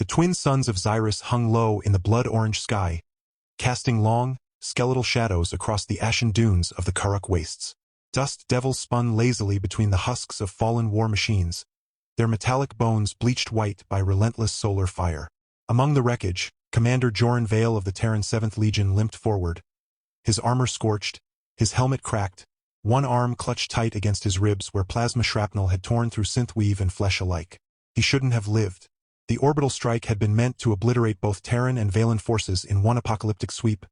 twin suns of Xyrus hung low in the blood-orange sky, casting long, skeletal shadows across the ashen dunes of the Karuk wastes. Dust devils spun lazily between the husks of fallen war machines, their metallic bones bleached white by relentless solar fire. Among the wreckage, Commander Joran Vale of the Terran 7th Legion limped forward, his armor scorched, his helmet cracked, one arm clutched tight against his ribs where plasma shrapnel had torn through synthweave and flesh alike. He shouldn't have lived. The orbital strike had been meant to obliterate both Terran and Valen forces in one apocalyptic sweep,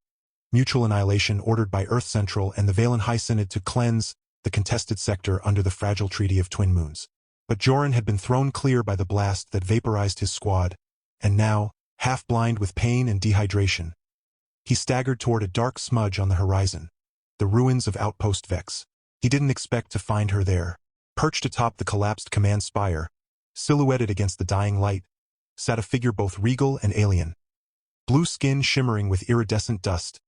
mutual annihilation ordered by Earth Central and the Valen High Synod to cleanse the contested sector under the fragile Treaty of Twin Moons. But Joran had been thrown clear by the blast that vaporized his squad, and now, half-blind with pain and dehydration, he staggered toward a dark smudge on the horizon, the ruins of Outpost Vex. He didn't expect to find her there. Perched atop the collapsed command spire, silhouetted against the dying light, sat a figure both regal and alien. Blue skin shimmering with iridescent dust,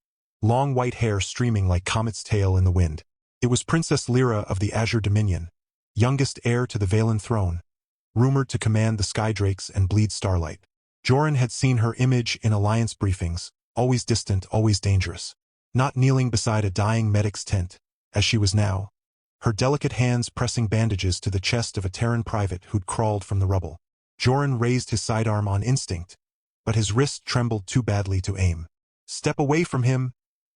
long white hair streaming like comet's tail in the wind. It was Princess Lyra of the Azure Dominion, youngest heir to the Valen throne, rumored to command the Skydrakes and bleed starlight. Joran had seen her image in alliance briefings, always distant, always dangerous. Not kneeling beside a dying medic's tent, as she was now, her delicate hands pressing bandages to the chest of a Terran private who'd crawled from the rubble. Joran raised his sidearm on instinct, but his wrist trembled too badly to aim. "Step away from him,"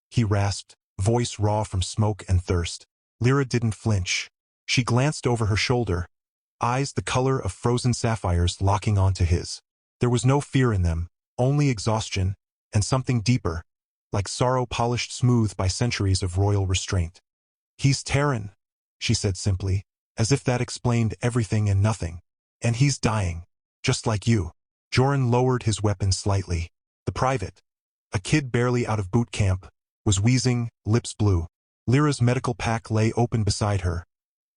he rasped, voice raw from smoke and thirst. Lyra didn't flinch. She glanced over her shoulder, eyes the color of frozen sapphires locking onto his. There was no fear in them, only exhaustion, and something deeper, like sorrow polished smooth by centuries of royal restraint. "He's Terran," she said simply, as if that explained everything and nothing. "And he's dying, just like you." Joran lowered his weapon slightly. The private, a kid barely out of boot camp, was wheezing, lips blue. Lyra's medical pack lay open beside her,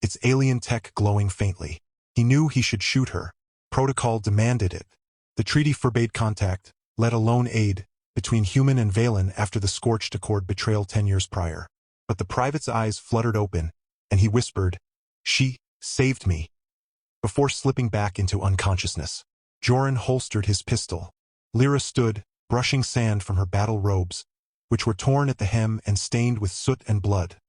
its alien tech glowing faintly. He knew he should shoot her. Protocol demanded it. The treaty forbade contact, let alone aid, between human and Valen after the Scorched Accord betrayal 10 years prior. But the private's eyes fluttered open, and he whispered, "She saved me," before slipping back into unconsciousness. Joran holstered his pistol. Lyra stood, brushing sand from her battle robes, which were torn at the hem and stained with soot and blood.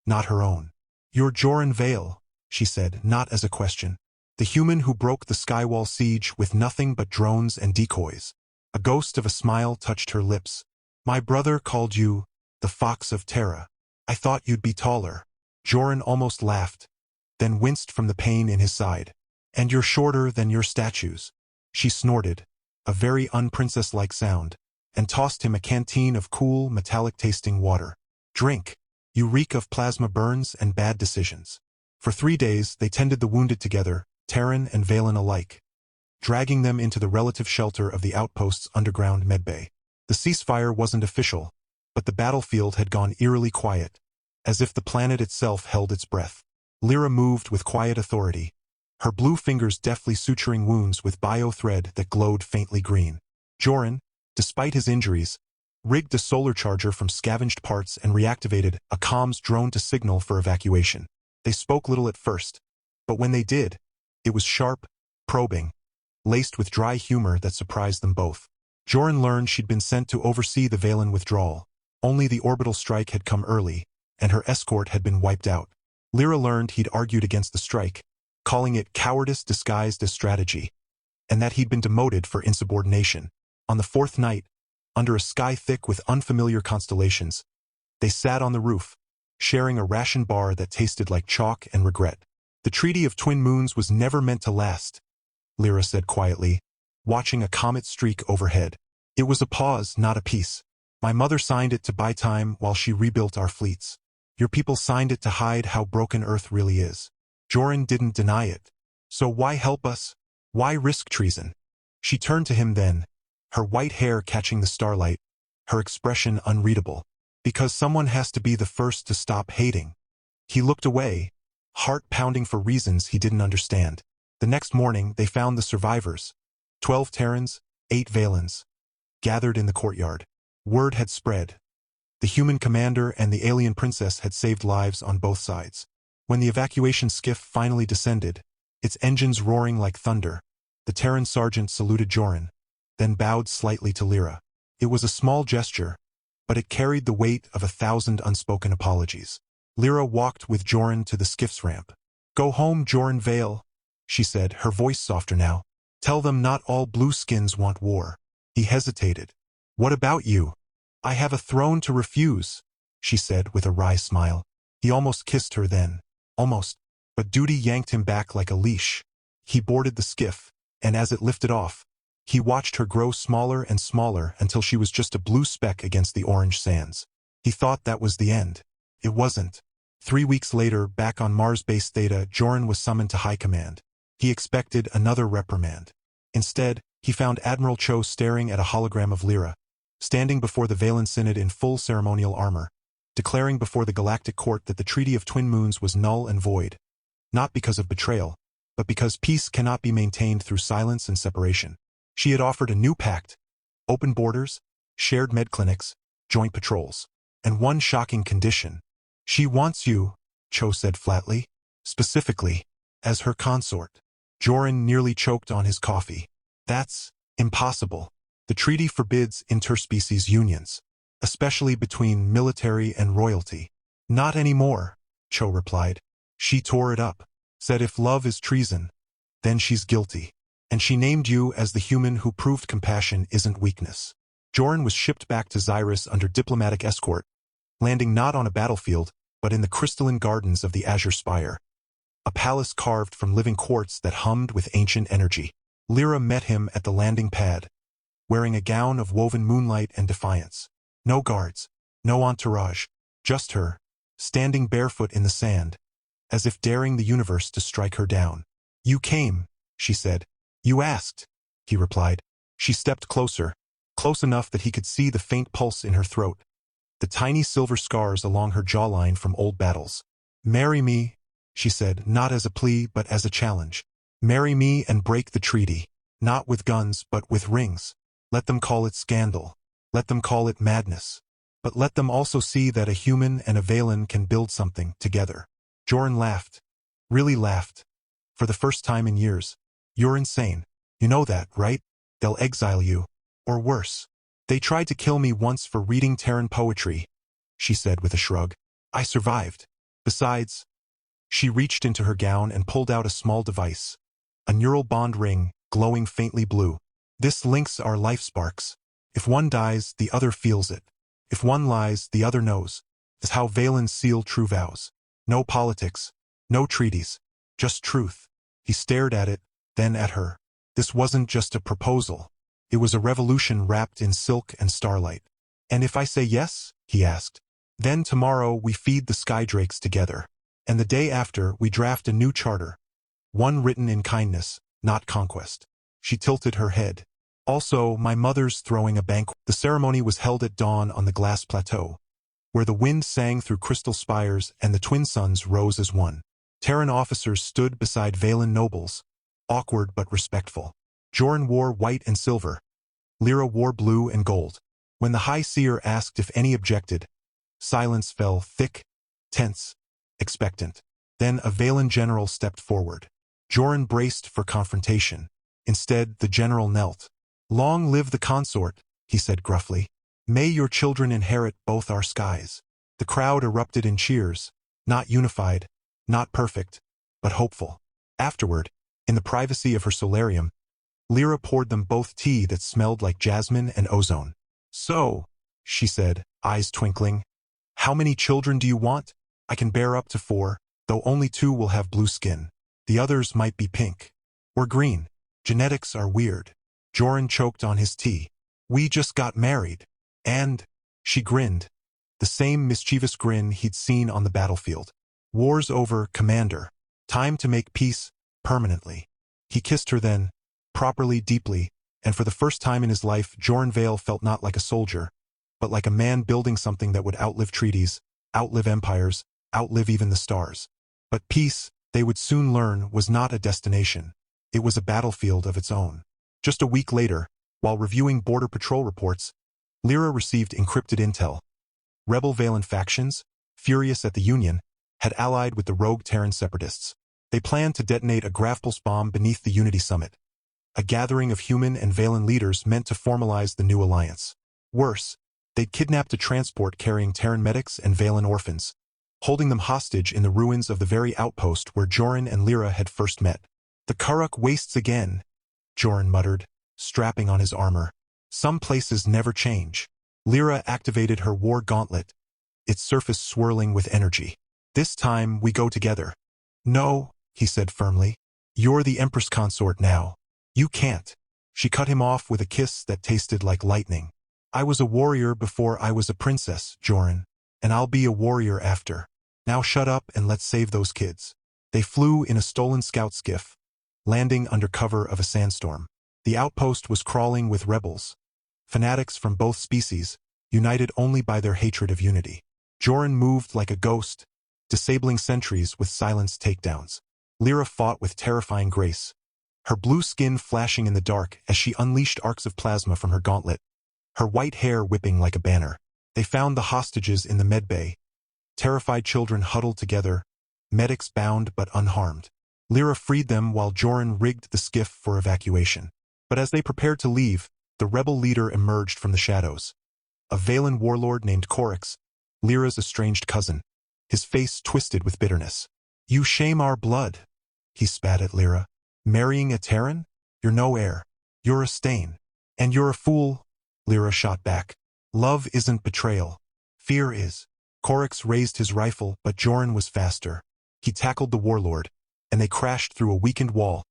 Not her own. "You're Joran Vale," she said, not as a question. "The human who broke the Skywall siege with nothing but drones and decoys." A ghost of a smile touched her lips. "My brother called you the Fox of Terra. I thought you'd be taller." Joran almost laughed, then winced from the pain in his side. "And you're shorter than your statues." She snorted, a very unprincess-like sound, and tossed him a canteen of cool, metallic-tasting water. "Drink. You reek of plasma burns and bad decisions." For 3 days they tended the wounded together, Terran and Valen alike, dragging them into the relative shelter of the outpost's underground medbay. The ceasefire wasn't official, but the battlefield had gone eerily quiet, as if the planet itself held its breath. Lyra moved with quiet authority, her blue fingers deftly suturing wounds with bio-thread that glowed faintly green. Joran, despite his injuries, rigged a solar charger from scavenged parts and reactivated a comms drone to signal for evacuation. They spoke little at first, but when they did, it was sharp, probing, laced with dry humor that surprised them both. Joran learned she'd been sent to oversee the Valen withdrawal. Only the orbital strike had come early, and her escort had been wiped out. Lyra learned he'd argued against the strike, calling it cowardice disguised as strategy, and that he'd been demoted for insubordination. On the 4th night, under a sky thick with unfamiliar constellations, they sat on the roof, sharing a ration bar that tasted like chalk and regret. "The Treaty of Twin Moons was never meant to last," Lyra said quietly, watching a comet streak overhead. "It was a pause, not a peace. My mother signed it to buy time while she rebuilt our fleets. Your people signed it to hide how broken Earth really is. Joran didn't deny it. So why help us? Why risk treason?" She turned to him then, her white hair catching the starlight, her expression unreadable. "Because someone has to be the first to stop hating." He looked away, heart pounding for reasons he didn't understand. The next morning they found the survivors, 12 Terrans, 8 Valens, gathered in the courtyard. Word had spread. The human commander and the alien princess had saved lives on both sides. When the evacuation skiff finally descended, its engines roaring like thunder, the Terran sergeant saluted Joran. then bowed slightly to Lyra. It was a small gesture, but it carried the weight of 1,000 unspoken apologies. Lyra walked with Joran to the skiff's ramp. "Go home, Joran Vale," she said, her voice softer now. "Tell them not all blueskins want war." He hesitated. "What about you?" "I have a throne to refuse," she said with a wry smile. He almost kissed her then. Almost. But duty yanked him back like a leash. He boarded the skiff, and as it lifted off, he watched her grow smaller and smaller until she was just a blue speck against the orange sands. He thought that was the end. It wasn't. 3 weeks later, back on Mars Base Theta, Joran was summoned to High Command. He expected another reprimand. Instead, he found Admiral Cho staring at a hologram of Lyra, standing before the Valen Synod in full ceremonial armor, declaring before the Galactic Court that the Treaty of Twin Moons was null and void, not because of betrayal, but because peace cannot be maintained through silence and separation. She had offered a new pact: open borders, shared med clinics, joint patrols, and one shocking condition. "She wants you," Cho said flatly, "specifically, as her consort." Joran nearly choked on his coffee. "That's impossible. The treaty forbids interspecies unions, especially between military and royalty." "Not anymore," Cho replied. "She tore it up, said if love is treason, then she's guilty. And she named you as the human who proved compassion isn't weakness." Joran was shipped back to Xyrus under diplomatic escort, landing not on a battlefield, but in the crystalline gardens of the Azure Spire, a palace carved from living quartz that hummed with ancient energy. Lyra met him at the landing pad, wearing a gown of woven moonlight and defiance. No guards, no entourage, just her, standing barefoot in the sand, as if daring the universe to strike her down. "You came," she said. "You asked," he replied. She stepped closer, close enough that he could see the faint pulse in her throat, the tiny silver scars along her jawline from old battles. "Marry me," she said, not as a plea but as a challenge. "Marry me and break the treaty, not with guns but with rings. Let them call it scandal. Let them call it madness. But let them also see that a human and a Valen can build something together." Joran laughed. Really laughed. For the first time in years. "You're insane. You know that, right? They'll exile you. Or worse. They tried to kill me once for reading Terran poetry," she said with a shrug. "I survived. Besides," she reached into her gown and pulled out a small device, a neural bond ring, glowing faintly blue. "This links our life sparks. If one dies, the other feels it. If one lies, the other knows. That's how Valens seal true vows. No politics, no treaties, just truth." He stared at it, then at her. This wasn't just a proposal. It was a revolution wrapped in silk and starlight. "And if I say yes?" he asked. "Then tomorrow we feed the skydrakes together. And the day after we draft a new charter. One written in kindness, not conquest." She tilted her head. "Also, my mother's throwing a banquet." The ceremony was held at dawn on the glass plateau, where the wind sang through crystal spires and the twin suns rose as one. Terran officers stood beside Valen nobles, awkward but respectful. Joran wore white and silver. Lyra wore blue and gold. When the High Seer asked if any objected, silence fell thick, tense, expectant. Then a Valen general stepped forward. Joran braced for confrontation. Instead, the general knelt. "Long live the consort," he said gruffly. "May your children inherit both our skies." The crowd erupted in cheers, not unified, not perfect, but hopeful. Afterward, in the privacy of her solarium, Lyra poured them both tea that smelled like jasmine and ozone. "So," she said, eyes twinkling, "how many children do you want?" "I can bear up to 4, though only 2 will have blue skin. The others might be pink. Or green. Genetics are weird." Joran choked on his tea. "We just got married. And," she grinned, the same mischievous grin he'd seen on the battlefield. "War's over, Commander. Time to make peace, permanently." He kissed her then, properly, deeply, and for the first time in his life, Joran Vale felt not like a soldier, but like a man building something that would outlive treaties, outlive empires, outlive even the stars. But peace, they would soon learn, was not a destination. It was a battlefield of its own. Just a week later, while reviewing border patrol reports, Lyra received encrypted intel. Rebel Valen factions, furious at the Union, had allied with the rogue Terran separatists. They planned to detonate a Grafpulse bomb beneath the Unity Summit, a gathering of human and Valen leaders meant to formalize the new alliance. Worse, they'd kidnapped a transport carrying Terran medics and Valen orphans, holding them hostage in the ruins of the very outpost where Joran and Lyra had first met. "The Karuk wastes again," Joran muttered, strapping on his armor. "Some places never change." Lyra activated her war gauntlet, its surface swirling with energy. "This time we go together." "No," he said firmly. "You're the Empress consort now. You can't." She cut him off with a kiss that tasted like lightning. "I was a warrior before I was a princess, Joran, and I'll be a warrior after. Now shut up and let's save those kids." They flew in a stolen scout skiff, landing under cover of a sandstorm. The outpost was crawling with rebels, fanatics from both species, united only by their hatred of unity. Joran moved like a ghost, disabling sentries with silenced takedowns. Lyra fought with terrifying grace, her blue skin flashing in the dark as she unleashed arcs of plasma from her gauntlet, her white hair whipping like a banner. They found the hostages in the medbay, terrified children huddled together, medics bound but unharmed. Lyra freed them while Joran rigged the skiff for evacuation. But as they prepared to leave, the rebel leader emerged from the shadows. A Valen warlord named Coryx, Lyra's estranged cousin, his face twisted with bitterness. "You shame our blood," he spat at Lyra. "Marrying a Terran? You're no heir. You're a stain. And you're a fool," Lyra shot back. "Love isn't betrayal. Fear is." Coryx raised his rifle, but Joran was faster. He tackled the warlord, and they crashed through a weakened wall,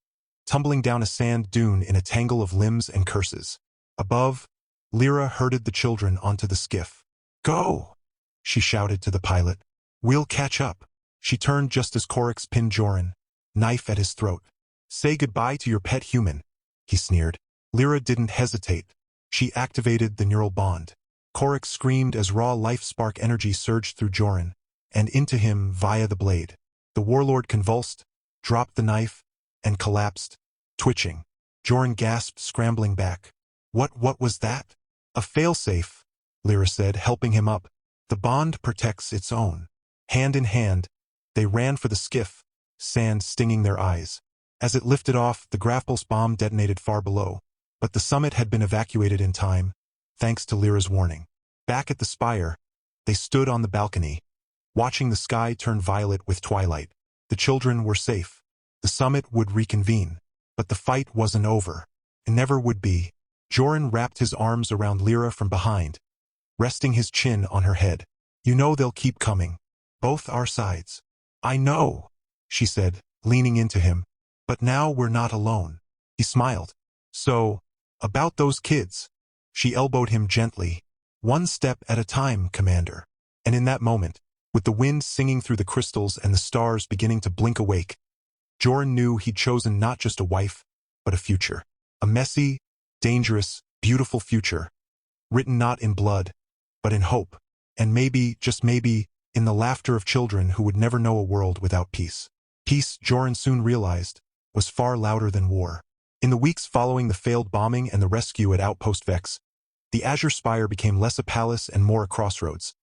tumbling down a sand dune in a tangle of limbs and curses. Above, Lyra herded the children onto the skiff. "Go!" she shouted to the pilot. "We'll catch up." She turned just as Coryx pinned Joran, knife at his throat. "Say goodbye to your pet human," he sneered. Lyra didn't hesitate. She activated the neural bond. Coryx screamed as raw life spark energy surged through Joran, and into him via the blade. The warlord convulsed, dropped the knife, and collapsed, twitching. Joran gasped, scrambling back. What was that?" "A failsafe," Lyra said, helping him up. "The bond protects its own." Hand in hand, they ran for the skiff, sand stinging their eyes. As it lifted off, the Grafpulse bomb detonated far below, but the summit had been evacuated in time, thanks to Lyra's warning. Back at the spire, they stood on the balcony, watching the sky turn violet with twilight. The children were safe. The summit would reconvene. But the fight wasn't over. It never would be. Joran wrapped his arms around Lyra from behind, resting his chin on her head. "You know they'll keep coming. Both our sides." "I know," she said, leaning into him. "But now we're not alone." He smiled. "So, about those kids." She elbowed him gently. "One step at a time, Commander." And in that moment, with the wind singing through the crystals and the stars beginning to blink awake, Joran knew he'd chosen not just a wife, but a future. A messy, dangerous, beautiful future, written not in blood, but in hope, and maybe, just maybe, in the laughter of children who would never know a world without peace. Peace, Joran soon realized, was far louder than war. In the weeks following the failed bombing and the rescue at Outpost Vex, the Azure Spire became less a palace and more a crossroads,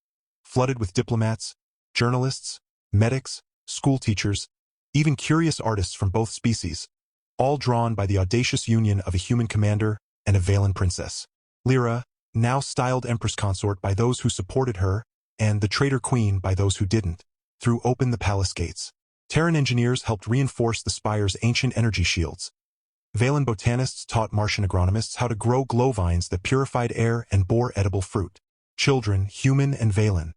flooded with diplomats, journalists, medics, school teachers, even curious artists from both species, all drawn by the audacious union of a human commander and a Valen princess. Lyra, now styled Empress Consort by those who supported her, and the traitor queen by those who didn't, threw open the palace gates. Terran engineers helped reinforce the spire's ancient energy shields. Valen botanists taught Martian agronomists how to grow glowvines that purified air and bore edible fruit. Children, human and Valen,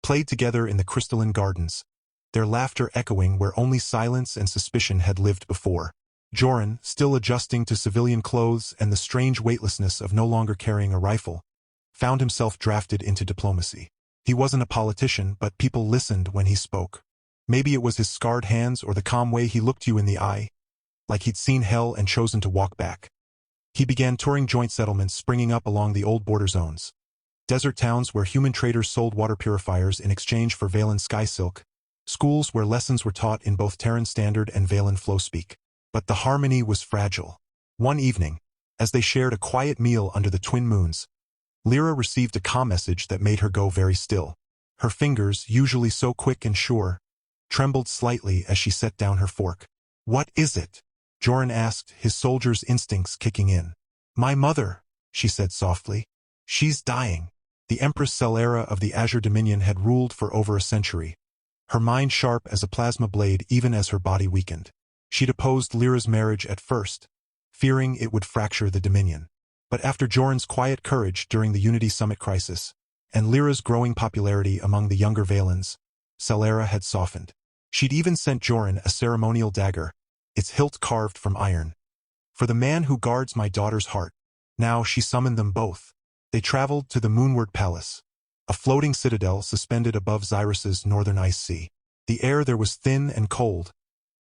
played together in the crystalline gardens, their laughter echoing where only silence and suspicion had lived before. Joran, still adjusting to civilian clothes and the strange weightlessness of no longer carrying a rifle, found himself drafted into diplomacy. He wasn't a politician, but people listened when he spoke. Maybe it was his scarred hands or the calm way he looked you in the eye, like he'd seen hell and chosen to walk back. He began touring joint settlements springing up along the old border zones. Desert towns where human traders sold water purifiers in exchange for Valen sky silk. Schools where lessons were taught in both Terran Standard and Valen Flowspeak. But the harmony was fragile. One evening, as they shared a quiet meal under the twin moons, Lyra received a comm message that made her go very still. Her fingers, usually so quick and sure, trembled slightly as she set down her fork. "What is it?" Joran asked, his soldier's instincts kicking in. My mother, she said softly. She's dying. The Empress Celera of the Azure Dominion had ruled for over a century, her mind sharp as a plasma blade even as her body weakened. She'd opposed Lyra's marriage at first, fearing it would fracture the Dominion. But after Joran's quiet courage during the Unity Summit crisis, and Lyra's growing popularity among the younger Valens, Celera had softened. She'd even sent Joran a ceremonial dagger, its hilt carved from iron. For the man who guards my daughter's heart. Now she summoned them both. They traveled to the Moonward Palace, a floating citadel suspended above Xyrus's northern ice sea. The air there was thin and cold,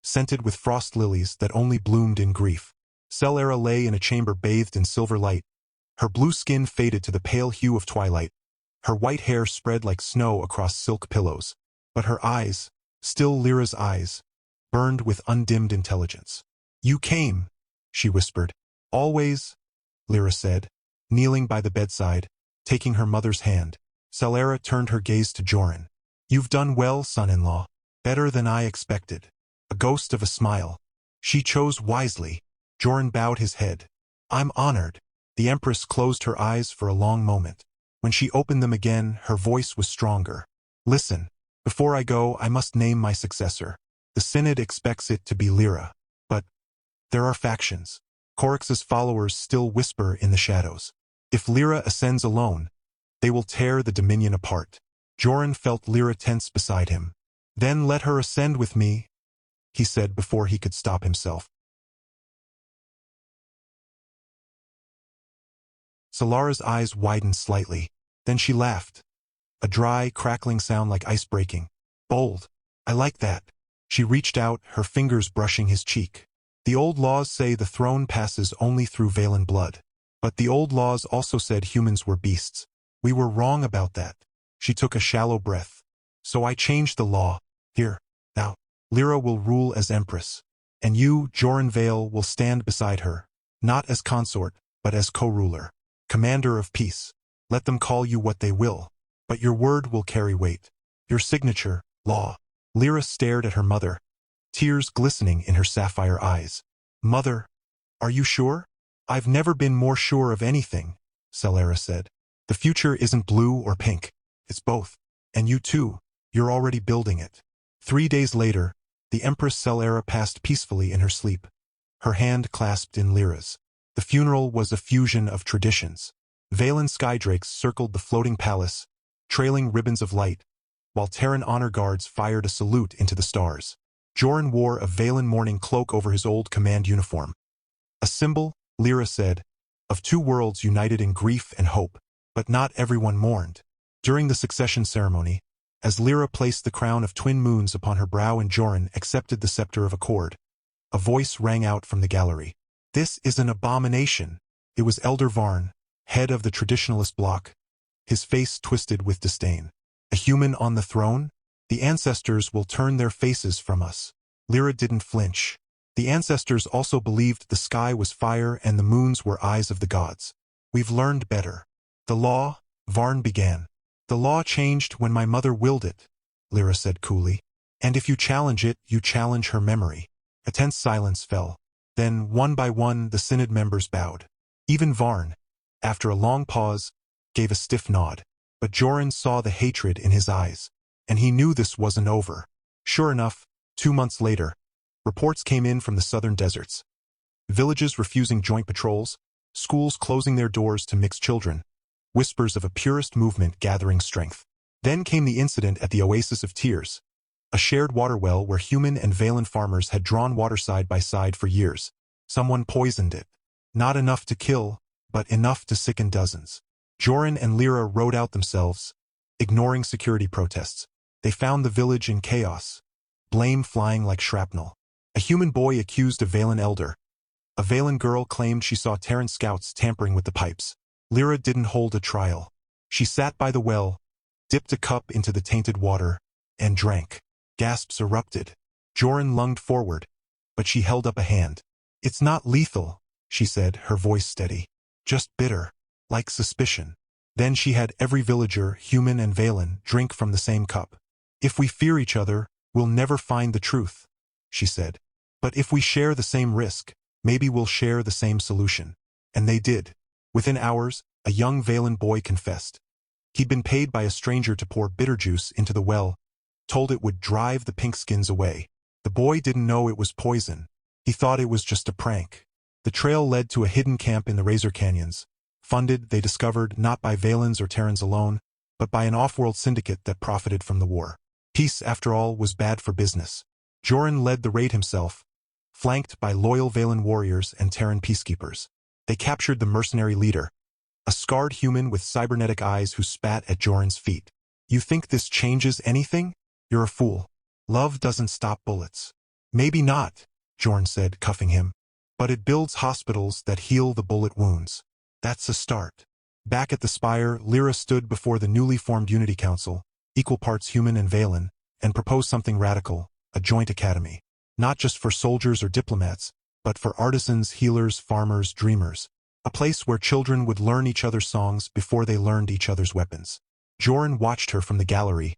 scented with frost lilies that only bloomed in grief. Celera lay in a chamber bathed in silver light. Her blue skin faded to the pale hue of twilight. Her white hair spread like snow across silk pillows. But her eyes, still Lyra's eyes, burned with undimmed intelligence. You came, she whispered. Always, Lyra said, kneeling by the bedside, taking her mother's hand. Celera turned her gaze to Joran. You've done well, son-in-law. Better than I expected. A ghost of a smile. She chose wisely. Joran bowed his head. I'm honored. The Empress closed her eyes for a long moment. When she opened them again, her voice was stronger. Listen, before I go, I must name my successor. The Synod expects it to be Lyra. But there are factions. Coryx's followers still whisper in the shadows. If Lyra ascends alone, they will tear the Dominion apart. Joran felt Lyra tense beside him. Then let her ascend with me, he said before he could stop himself. Celera's eyes widened slightly. Then she laughed. A dry, crackling sound like ice breaking. Bold. I like that. She reached out, her fingers brushing his cheek. The old laws say the throne passes only through Valen blood. But the old laws also said humans were beasts. We were wrong about that. She took a shallow breath. So I changed the law. Here, now. Lyra will rule as Empress. And you, Joran Vale, will stand beside her. Not as consort, but as co-ruler. Commander of peace. Let them call you what they will. But your word will carry weight. Your signature, law. Lyra stared at her mother, tears glistening in her sapphire eyes. Mother, are you sure? I've never been more sure of anything, Celera said. The future isn't blue or pink. It's both. And you too, you're already building it. 3 days later, the Empress Celera passed peacefully in her sleep, her hand clasped in Lyra's. The funeral was a fusion of traditions. Valen skydrakes circled the floating palace, trailing ribbons of light, while Terran honor guards fired a salute into the stars. Joran wore a Valen mourning cloak over his old command uniform. A symbol, Lyra said, of two worlds united in grief and hope. But not everyone mourned. During the succession ceremony, as Lyra placed the crown of twin moons upon her brow and Joran accepted the scepter of accord, a voice rang out from the gallery. This is an abomination. It was Elder Varn, head of the traditionalist bloc, his face twisted with disdain. A human on the throne? The ancestors will turn their faces from us. Lyra didn't flinch. The ancestors also believed the sky was fire and the moons were eyes of the gods. We've learned better. The law, Varn began. The law changed when my mother willed it, Lyra said coolly. And if you challenge it, you challenge her memory. A tense silence fell. Then, one by one, the Synod members bowed. Even Varn, after a long pause, gave a stiff nod. But Joran saw the hatred in his eyes, and he knew this wasn't over. Sure enough, 2 months later, reports came in from the southern deserts. Villages refusing joint patrols, schools closing their doors to mixed children, whispers of a purist movement gathering strength. Then came the incident at the Oasis of Tears, a shared water well where human and Valen farmers had drawn water side by side for years. Someone poisoned it. Not enough to kill, but enough to sicken dozens. Joran and Lyra rode out themselves, ignoring security protests. They found the village in chaos, blame flying like shrapnel. A human boy accused a Valen elder. A Valen girl claimed she saw Terran scouts tampering with the pipes. Lyra didn't hold a trial. She sat by the well, dipped a cup into the tainted water, and drank. Gasps erupted. Joran lunged forward, but she held up a hand. It's not lethal, she said, her voice steady. Just bitter, like suspicion. Then she had every villager, human and Valen, drink from the same cup. If we fear each other, we'll never find the truth, she said. But if we share the same risk, maybe we'll share the same solution. And they did. Within hours, a young Valen boy confessed. He'd been paid by a stranger to pour bitter juice into the well, told it would drive the pink skins away. The boy didn't know it was poison. He thought it was just a prank. The trail led to a hidden camp in the Razor Canyons, funded, they discovered, not by Valens or Terrans alone, but by an off-world syndicate that profited from the war. Peace, after all, was bad for business. Joran led the raid himself, flanked by loyal Valen warriors and Terran peacekeepers. They captured the mercenary leader, a scarred human with cybernetic eyes who spat at Joran's feet. You think this changes anything? You're a fool. Love doesn't stop bullets. Maybe not, Joran said, cuffing him. But it builds hospitals that heal the bullet wounds. That's a start. Back at the spire, Lyra stood before the newly formed Unity Council, equal parts human and Valen, and proposed something radical, a joint academy. Not just for soldiers or diplomats, but for artisans, healers, farmers, dreamers. A place where children would learn each other's songs before they learned each other's weapons. Joran watched her from the gallery,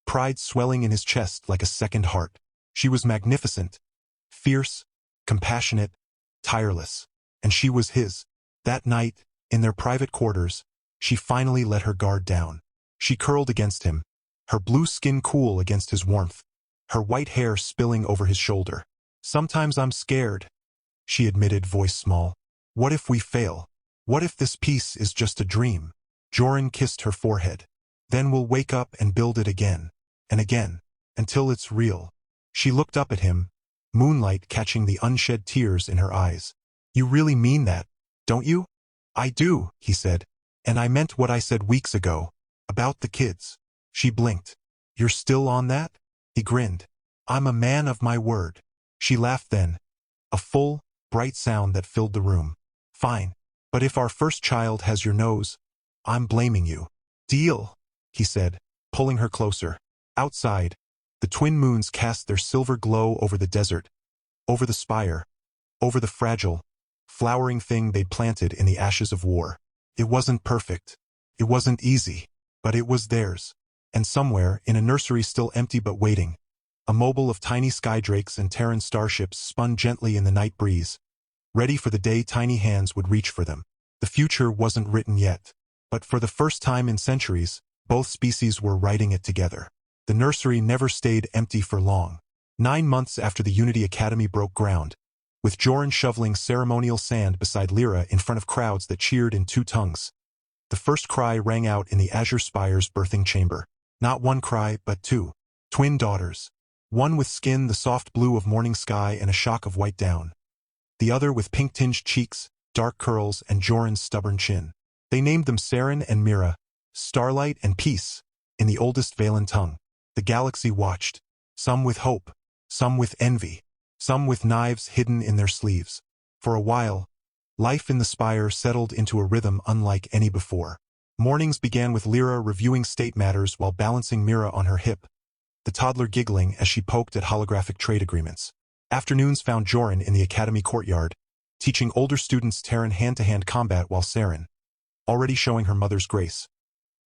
pride swelling in his chest like a second heart. She was magnificent, fierce, compassionate, tireless. And she was his. That night, in their private quarters, she finally let her guard down. She curled against him, her blue skin cool against his warmth, her white hair spilling over his shoulder. Sometimes I'm scared, she admitted, voice small. What if we fail? What if this peace is just a dream? Joran kissed her forehead. Then we'll wake up and build it again, and again, until it's real. She looked up at him, moonlight catching the unshed tears in her eyes. You really mean that, don't you? I do, he said. And I meant what I said weeks ago, about the kids. She blinked. You're still on that? He grinned. I'm a man of my word. She laughed then, a full, bright sound that filled the room. Fine. But if our first child has your nose, I'm blaming you. Deal, he said, pulling her closer. Outside, the twin moons cast their silver glow over the desert, over the spire, over the fragile, flowering thing they'd planted in the ashes of war. It wasn't perfect. It wasn't easy. But it was theirs. And somewhere, in a nursery still empty but waiting, a mobile of tiny skydrakes and Terran starships spun gently in the night breeze, ready for the day tiny hands would reach for them. The future wasn't written yet. But for the first time in centuries, both species were writing it together. The nursery never stayed empty for long. 9 months after the Unity Academy broke ground, with Joran shoveling ceremonial sand beside Lyra in front of crowds that cheered in two tongues, the first cry rang out in the Azure Spire's birthing chamber. Not one cry, but two. Twin daughters. One with skin the soft blue of morning sky and a shock of white down. The other with pink-tinged cheeks, dark curls, and Joran's stubborn chin. They named them Saren and Mira, Starlight and Peace, in the oldest Valen tongue. The galaxy watched, some with hope, some with envy, some with knives hidden in their sleeves. For a while, life in the spire settled into a rhythm unlike any before. Mornings began with Lyra reviewing state matters while balancing Mira on her hip, the toddler giggling as she poked at holographic trade agreements. Afternoons found Joran in the academy courtyard, teaching older students Terran hand-to-hand combat while Saren, already showing her mother's grace,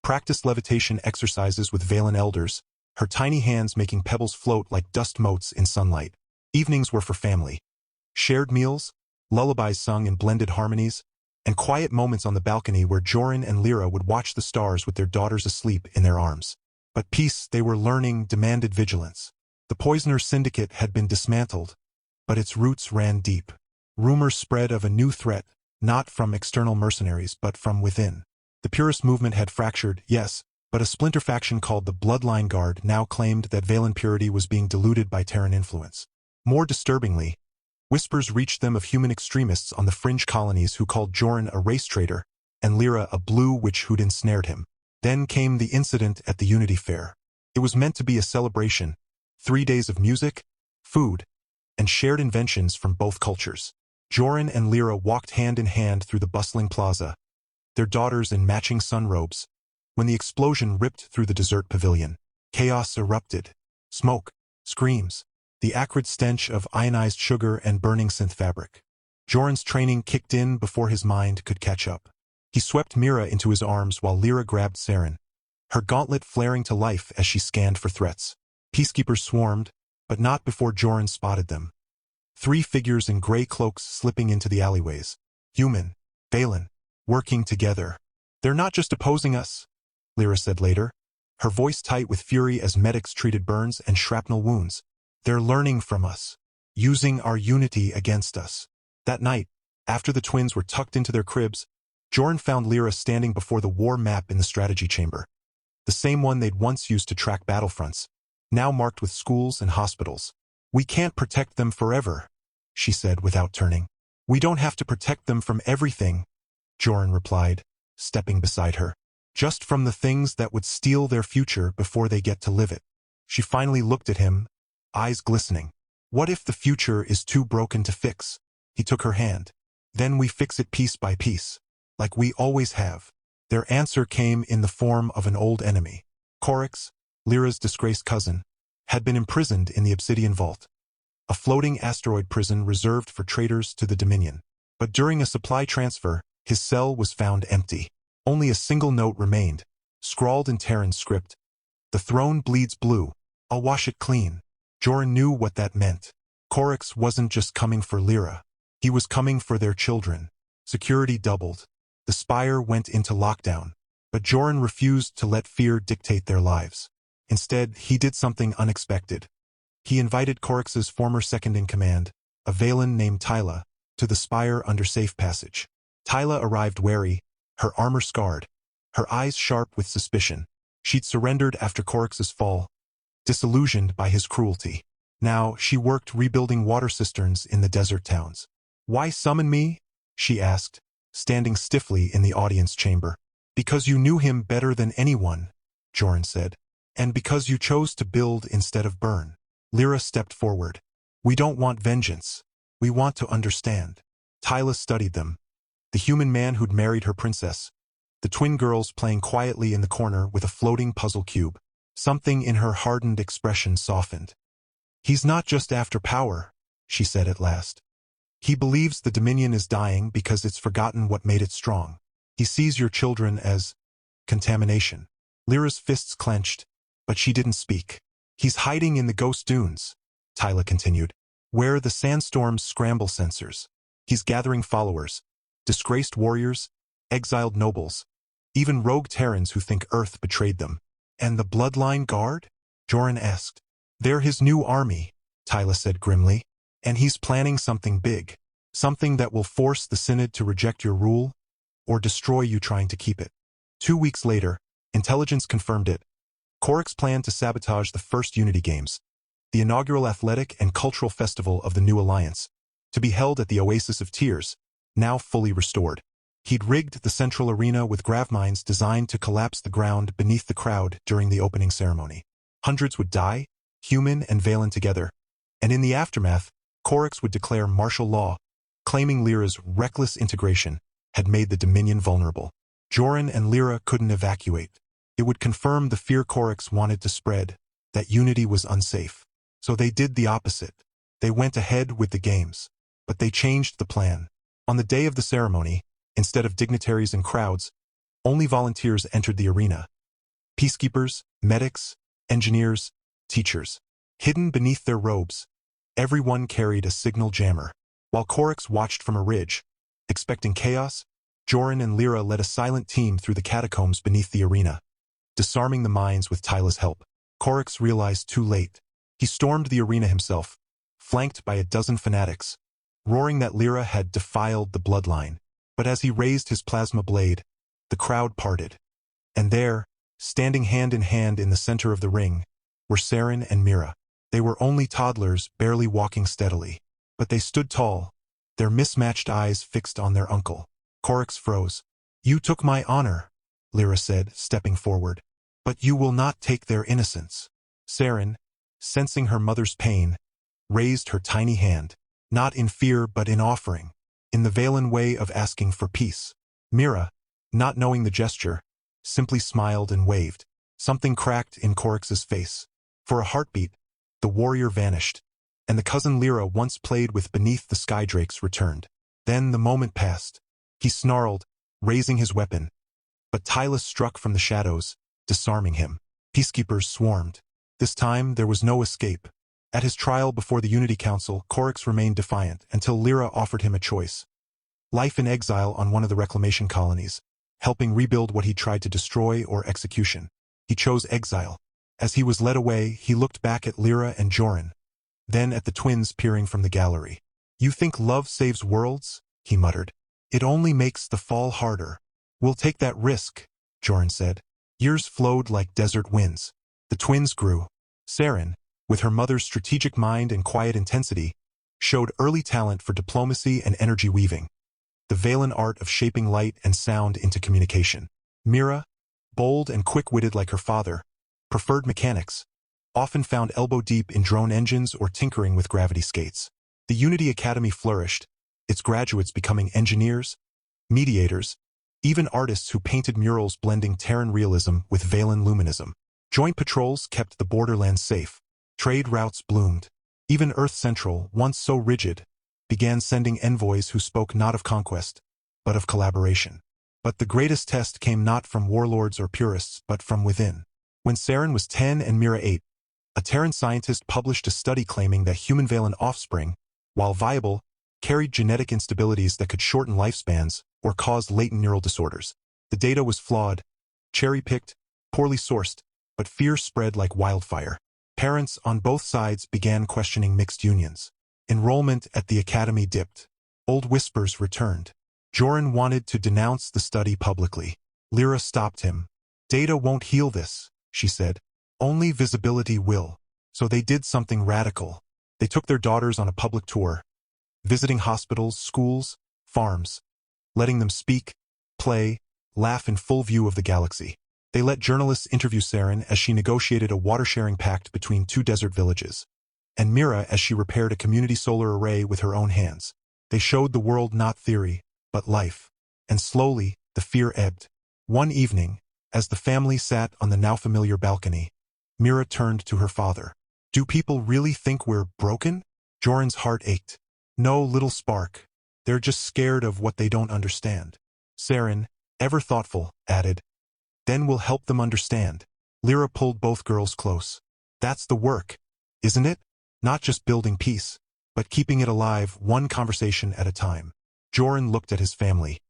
practiced levitation exercises with Valen elders, her tiny hands making pebbles float like dust motes in sunlight. Evenings were for family. Shared meals, lullabies sung in blended harmonies, and quiet moments on the balcony where Joran and Lyra would watch the stars with their daughters asleep in their arms. But peace, they were learning, demanded vigilance. The Poisoner Syndicate had been dismantled, but its roots ran deep. Rumors spread of a new threat, not from external mercenaries but from within. The Purist movement had fractured, yes, but a splinter faction called the Bloodline Guard now claimed that Valen purity was being diluted by Terran influence. More disturbingly, whispers reached them of human extremists on the fringe colonies who called Joran a race traitor and Lyra a blue witch who'd ensnared him. Then came the incident at the Unity Fair. It was meant to be a celebration, 3 days of music, food, and shared inventions from both cultures. Joran and Lyra walked hand in hand through the bustling plaza, their daughters in matching sunrobes, when the explosion ripped through the dessert pavilion. Chaos erupted. Smoke, screams, the acrid stench of ionized sugar and burning synth fabric. Joran's training kicked in before his mind could catch up. He swept Mira into his arms while Lyra grabbed Saren, her gauntlet flaring to life as she scanned for threats. Peacekeepers swarmed, but not before Joran spotted them. 3 figures in gray cloaks slipping into the alleyways. Human, Valen, working together. They're not just opposing us, Lyra said later, her voice tight with fury as medics treated burns and shrapnel wounds. They're learning from us, using our unity against us. That night, after the twins were tucked into their cribs, Joran found Lyra standing before the war map in the strategy chamber. The same one they'd once used to track battlefronts, now marked with schools and hospitals. We can't protect them forever, she said without turning. We don't have to protect them from everything, Joran replied, stepping beside her. Just from the things that would steal their future before they get to live it. She finally looked at him, eyes glistening. What if the future is too broken to fix? He took her hand. Then we fix it piece by piece, like we always have. Their answer came in the form of an old enemy. Corax, Lyra's disgraced cousin, had been imprisoned in the Obsidian Vault, a floating asteroid prison reserved for traitors to the Dominion. But during a supply transfer, his cell was found empty. Only a single note remained, scrawled in Terran script. The throne bleeds blue. I'll wash it clean. Joran knew what that meant. Corax wasn't just coming for Lyra. He was coming for their children. Security doubled. The Spire went into lockdown. But Joran refused to let fear dictate their lives. Instead, he did something unexpected. He invited Corax's former second-in-command, a Valen named Tyla, to the Spire under safe passage. Tyla arrived wary, her armor scarred, her eyes sharp with suspicion. She'd surrendered after Corax's fall, disillusioned by his cruelty. Now, she worked rebuilding water cisterns in the desert towns. Why summon me? She asked, standing stiffly in the audience chamber. Because you knew him better than anyone, Joran said. And because you chose to build instead of burn. Lyra stepped forward. We don't want vengeance. We want to understand. Tyla studied them. The human man who'd married her princess. The twin girls playing quietly in the corner with a floating puzzle cube. Something in her hardened expression softened. He's not just after power, she said at last. He believes the Dominion is dying because it's forgotten what made it strong. He sees your children as contamination. Lyra's fists clenched, but she didn't speak. He's hiding in the ghost dunes, Tyla continued, where the sandstorms scramble sensors. He's gathering followers, disgraced warriors, exiled nobles, even rogue Terrans who think Earth betrayed them. And the Bloodline Guard? Joran asked. They're his new army, Tyla said grimly, and he's planning something big, something that will force the Synod to reject your rule or destroy you trying to keep it. 2 weeks later, intelligence confirmed it. Corax planned to sabotage the first Unity Games, the inaugural athletic and cultural festival of the new alliance, to be held at the Oasis of Tears, now fully restored. He'd rigged the central arena with gravmines designed to collapse the ground beneath the crowd during the opening ceremony. Hundreds would die, human and Valen together, and in the aftermath, Corax would declare martial law, claiming Lyra's reckless integration had made the Dominion vulnerable. Joran and Lyra couldn't evacuate. It would confirm the fear Corax wanted to spread, that unity was unsafe. So they did the opposite. They went ahead with the games. But they changed the plan. On the day of the ceremony, instead of dignitaries and crowds, only volunteers entered the arena. Peacekeepers, medics, engineers, teachers. Hidden beneath their robes, everyone carried a signal jammer. While Corax watched from a ridge, expecting chaos, Joran and Lyra led a silent team through the catacombs beneath the arena, disarming the mines with Tyla's help. Corax realized too late. He stormed the arena himself, flanked by a dozen fanatics, roaring that Lyra had defiled the bloodline. But as he raised his plasma blade, the crowd parted. And there, standing hand in hand in the center of the ring, were Saren and Mira. They were only toddlers, barely walking steadily. But they stood tall, their mismatched eyes fixed on their uncle. Corax froze. You took my honor, Lyra said, stepping forward. But you will not take their innocence. Saren, sensing her mother's pain, raised her tiny hand, not in fear but in offering, in the Valen way of asking for peace. Mira, not knowing the gesture, simply smiled and waved. Something cracked in Corax's face. For a heartbeat, the warrior vanished, and the cousin Lyra once played with beneath the skydrakes returned. Then the moment passed. He snarled, raising his weapon. But Tyla struck from the shadows, disarming him. Peacekeepers swarmed. This time there was no escape. At his trial before the Unity Council, Corix remained defiant until Lyra offered him a choice. Life in exile on one of the reclamation colonies, helping rebuild what he tried to destroy, or execution. He chose exile. As he was led away, he looked back at Lyra and Joran, then at the twins peering from the gallery. "You think love saves worlds?" he muttered. "It only makes the fall harder." "We'll take that risk," Joran said. Years flowed like desert winds. The twins grew. Saren, with her mother's strategic mind and quiet intensity, showed early talent for diplomacy and energy weaving, the Valen art of shaping light and sound into communication. Mira, bold and quick-witted like her father, preferred mechanics, often found elbow-deep in drone engines or tinkering with gravity skates. The Unity Academy flourished, its graduates becoming engineers, mediators, even artists who painted murals blending Terran realism with Valen luminism. Joint patrols kept the borderlands safe. Trade routes bloomed. Even Earth Central, once so rigid, began sending envoys who spoke not of conquest, but of collaboration. But the greatest test came not from warlords or purists, but from within. When Saren was 10 and Mira 8, a Terran scientist published a study claiming that human Valen offspring, while viable, carried genetic instabilities that could shorten lifespans or cause latent neural disorders. The data was flawed, cherry-picked, poorly sourced, but fear spread like wildfire. Parents on both sides began questioning mixed unions. Enrollment at the academy dipped. Old whispers returned. Joran wanted to denounce the study publicly. Lyra stopped him. "Data won't heal this," she said. "Only visibility will." So they did something radical. They took their daughters on a public tour, visiting hospitals, schools, farms, letting them speak, play, laugh in full view of the galaxy. They let journalists interview Saren as she negotiated a water-sharing pact between two desert villages, and Mira as she repaired a community solar array with her own hands. They showed the world not theory, but life. And slowly, the fear ebbed. One evening, as the family sat on the now-familiar balcony, Mira turned to her father. "Do people really think we're broken?" Joran's heart ached. "No, little spark. They're just scared of what they don't understand." Saren, ever thoughtful, added, "Then we'll help them understand." Lyra pulled both girls close. "That's the work, isn't it? Not just building peace, but keeping it alive one conversation at a time." Joran looked at his family.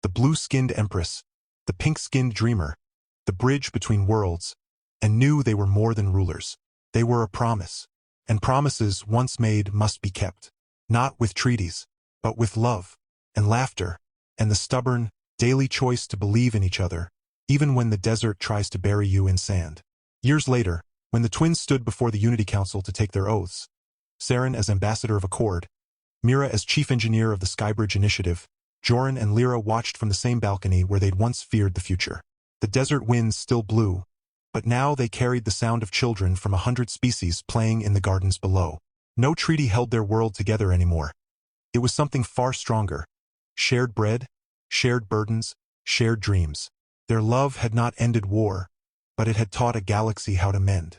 The blue-skinned empress, the pink-skinned dreamer, the bridge between worlds, and knew they were more than rulers. They were a promise, and promises once made must be kept. Not with treaties, but with love, and laughter, and the stubborn, daily choice to believe in each other, even when the desert tries to bury you in sand. Years later, when the twins stood before the Unity Council to take their oaths, Saren as ambassador of Accord, Mira as chief engineer of the Skybridge Initiative, Joran and Lyra watched from the same balcony where they'd once feared the future. The desert winds still blew, but now they carried the sound of children from 100 species playing in the gardens below. No treaty held their world together anymore. It was something far stronger. Shared bread, shared burdens, shared dreams. Their love had not ended war, but it had taught a galaxy how to mend.